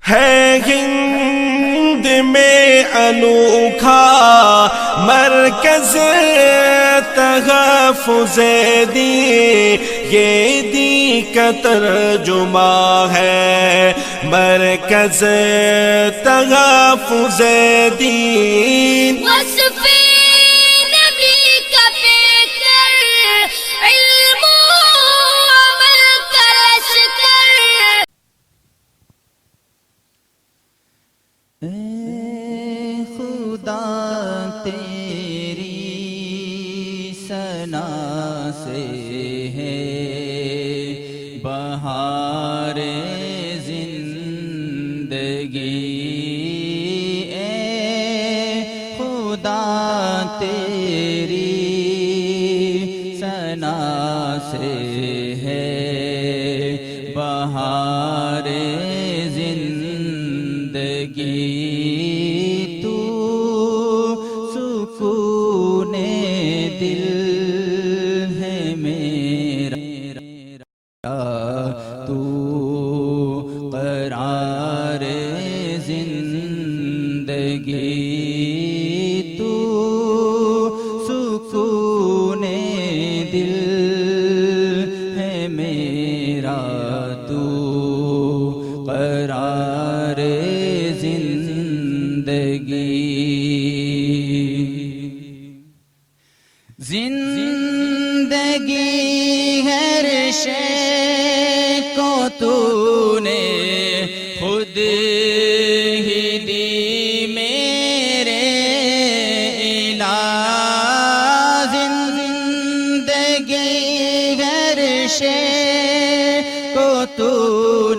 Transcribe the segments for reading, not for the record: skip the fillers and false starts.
ہے ہند میں انوکھا مرکز تحفظ دین، یہ دین کا ترجمہ ہے مرکز تحفظ دین۔ وصف نبی کا پیکر، علم و عمل کا لشکر۔ اے خدا تیری ثنا سے ہے بہار زندگی، اے خدا تیری ثنا سے ہے بہار زندگی، تو سکون دل ہے میرا، تو قرار زندگی، تو سکون دل ہے میرا، تو قرار زندگی ہر شے کو تو نے خود ہی دی میرے الہ، زندگی ہر شے کو تو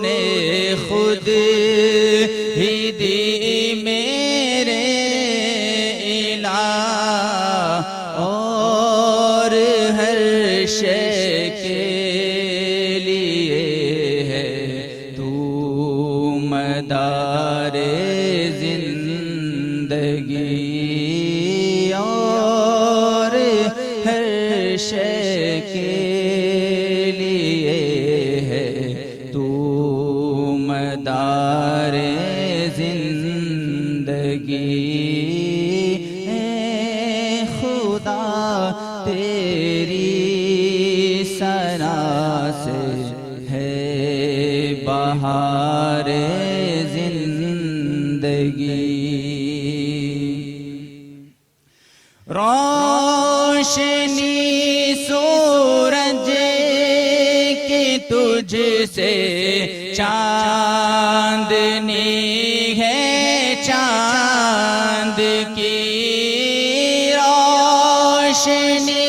نے خود ہی دی میرے الہ، اور ہر شے کے لیے ہے تو مدار زندگی، اور ہر شے کے لیے ہے تو مدار زندگی، اے خدا تیری ثنا سے ہے بہار زندگی، روشنی سورج کی تجھ سے چاندنی ہے چاند کی روشنی،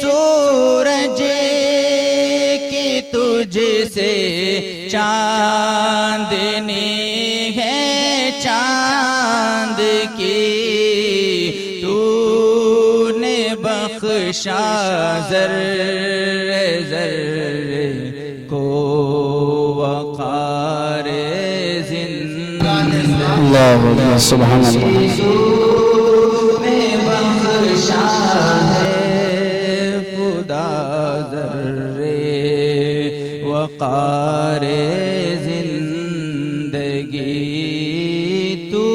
سورج کی تجھ سے چاندنی ہے چاند کی، تو نے بخشا ذرے ذرے کو وقار زندگی، اللہ سبحان اللہ، نے بخشا ہے خدا ذرے وقار زندگی، تو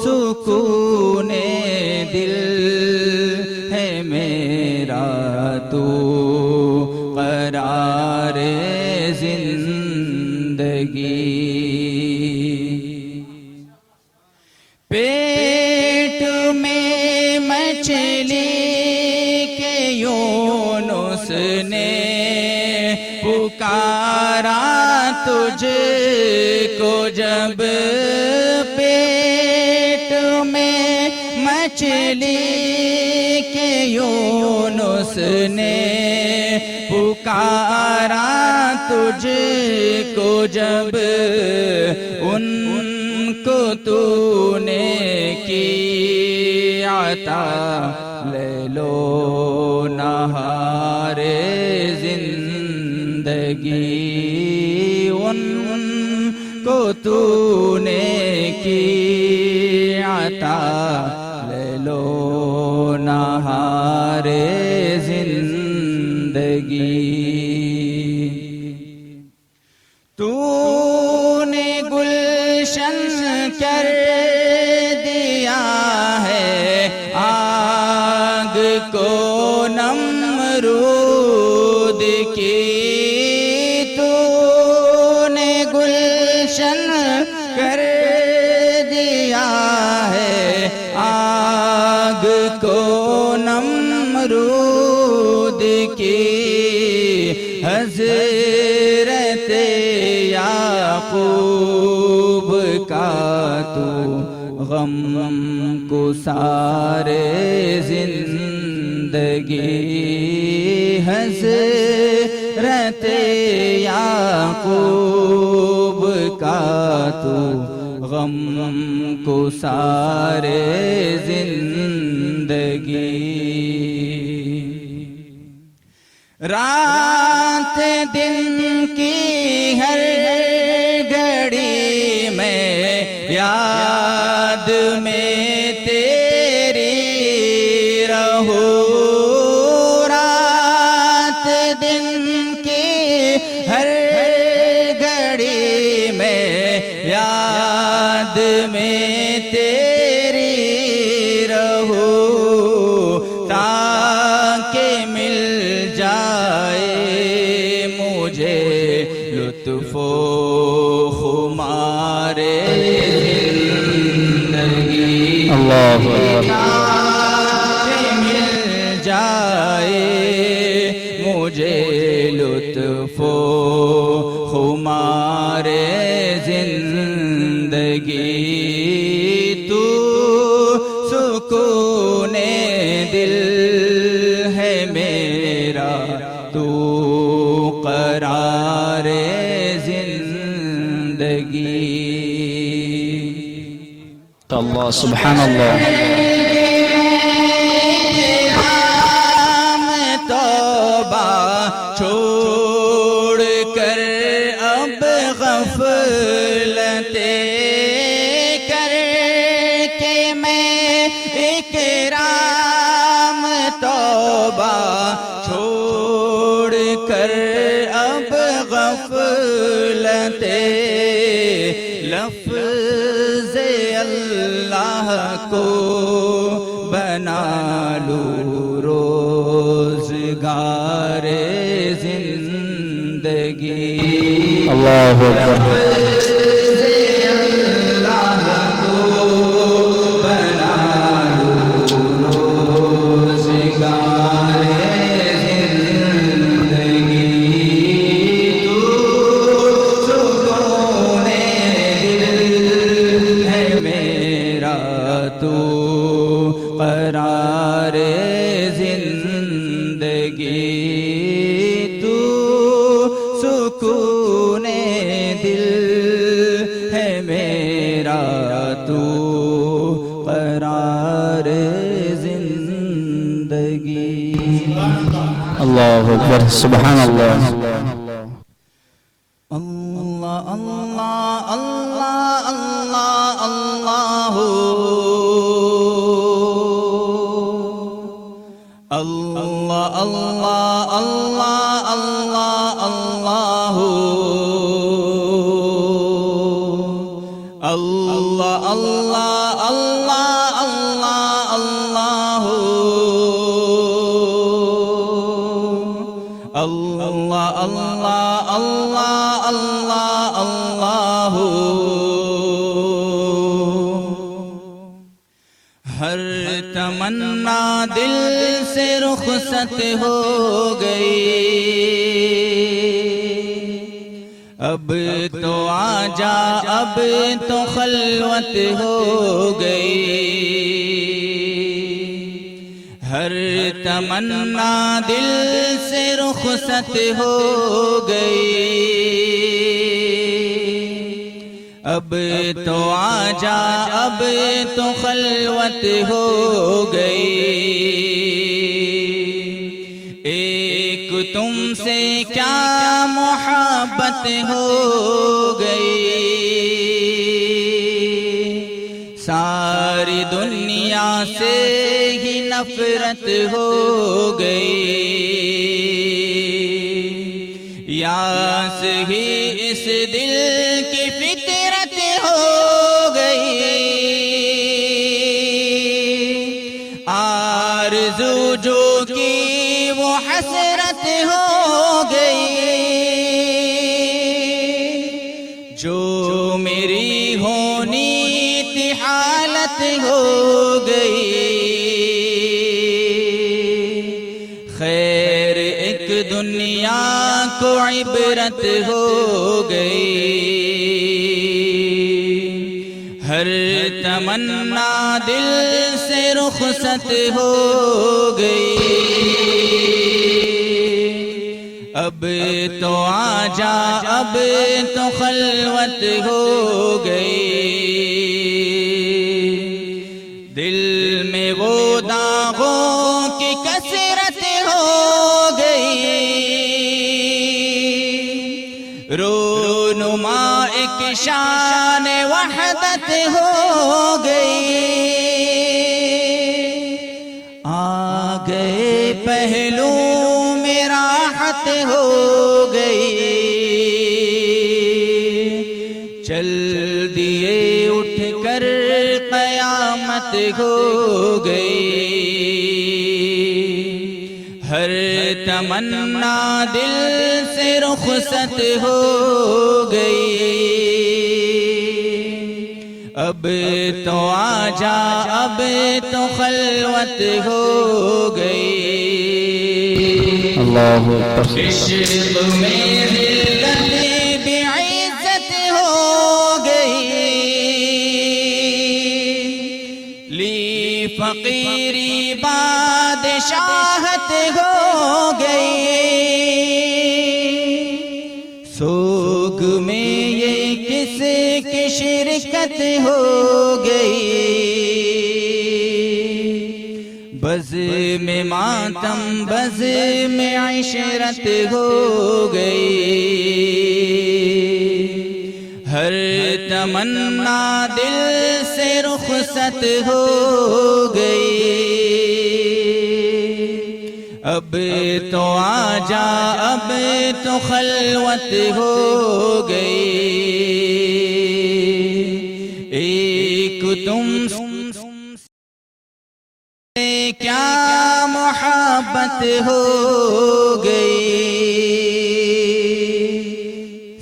سکون دل ہے میرا، تو قرار زندگی، پیٹ میں مچھلی کے یونس نے پکارا تجھ کو جب، پیٹ میں مچھلی کے یونس نے پکارا تجھ کو جب، ان کو تو نے کی عطا، لے لو نہار زندگی، ان کو تو نے کی عطا، لے لو نہار زندگی، تو نے گل کر دیا ہے آگ کو نمرود کی تو نے گلشن کر دیا ہے آگ کو نمرود کی حضرت یعقوب کا تو غم کو سارے زندگی حضرت یعقوب کا تو غم کو سارے زندگی رات دن کی ہر گھڑی میں یاد میں تیری رہوں رات دن کی ہر گھڑی میں یاد میں تیری رہوں تاکہ مل جائے مجھے لطف و خمار زندگی اللہ اکبر تاکہ مل جائے مجھے لطف و خمار زندگی تو سکون دل ہے میرا تو قرار زندگی اللہ سبحان اللہ توبہ چھوڑ کر اب غفلتیں کر کے میں اکرام توبہ چھوڑ کر اب غفلتیں لفظ اللہ کو بنا لوں روزگار زندگی اللہ اکبر قرار زندگی تو سکون دل ہے میرا تو قرار زندگی اللہ اکبر سبحان اللہ اللہ اللہ اللہ اللہ اللہ اللہ اللہ اللہ اللہ اللہ اللہ اللہ اللہ اللہ اللہ اللہ اللہ اللہ ہر تمنا دل سے رخصت ہو گئی اب تو آجا اب تو خلوت ہو گئی ہر تمنا دل سے رخصت ہو گئی اب تو آجا اب تو خلوت ہو گئی ایک تم سے کیا محبت ہو گئی ساری دنیا سے ہی نفرت ہو گئی یاس ہی اس دل کی فطرت ہو گئی جو میری ہونی تھی حالت ہو گئی، خیر ایک دنیا کو عبرت ہو گئی، ہر تمنا دل سے رخصت ہو گئی، اب تو آجا اب تو خلوت ہو گئی، دل میں وہ داغوں کی کثرت ہو گئی، رونما ایک شان وحدت ہو گئی، آ گئے پہلو میں راحت ہو گئی، چل دیے اٹھ کر قیامت ہو گئی، ہر تمنا دل سے رخصت ہو گئی، اب تو آجا اب تو خلوت ہو گئی، اللہ اکبر عشق میں ذلت بعزت ہو گئی، لی فقیری بادشاہت ہو گئی، سوگ میں یہ کس کی شرکت ہو گئی، بز میں ماتم بز میں عشرت ہو گئی، ہر تمنا دل سے رخصت ہو گئی، اب تو آجا اب تو خلوت ہو گئی، ایک تم سے کیا محبت ہو گئی،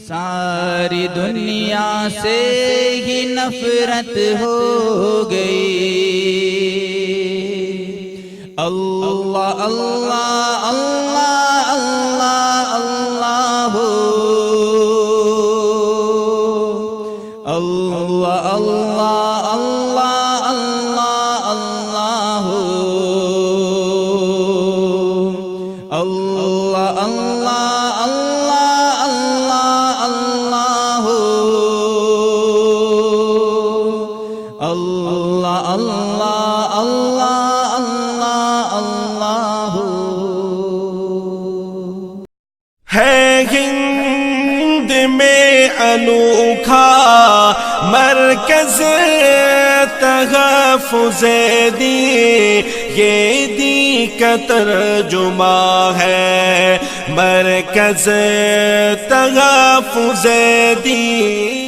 ساری دنیا سے ہی نفرت ہو گئی، اللہ اللہ اللہ اللہ اللہ اللہ اللہ اللہ اللہ اللہ اللہ اللہ اللہ اللہ اللہ اللہ اللہ ہے ہند میں انوکھا مرکز تحفظ دی، یہ دی کا ترجمہ ہے مرکز تحفظ دی۔